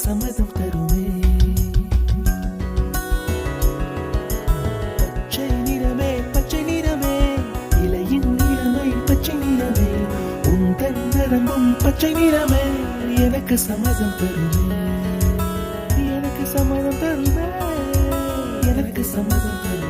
சம்மதம் தருமே. பச்சை நிறமே பச்சை நிறமே, இலையின் நிறமை பச்சை நிறமே, உந்தன் நரம்பும் பச்சை நிறமே, எனக்கு சம்மதம் தருமே, எனக்கு சம்மதம் தருமே, எனக்கு சம்மதம் தருமே.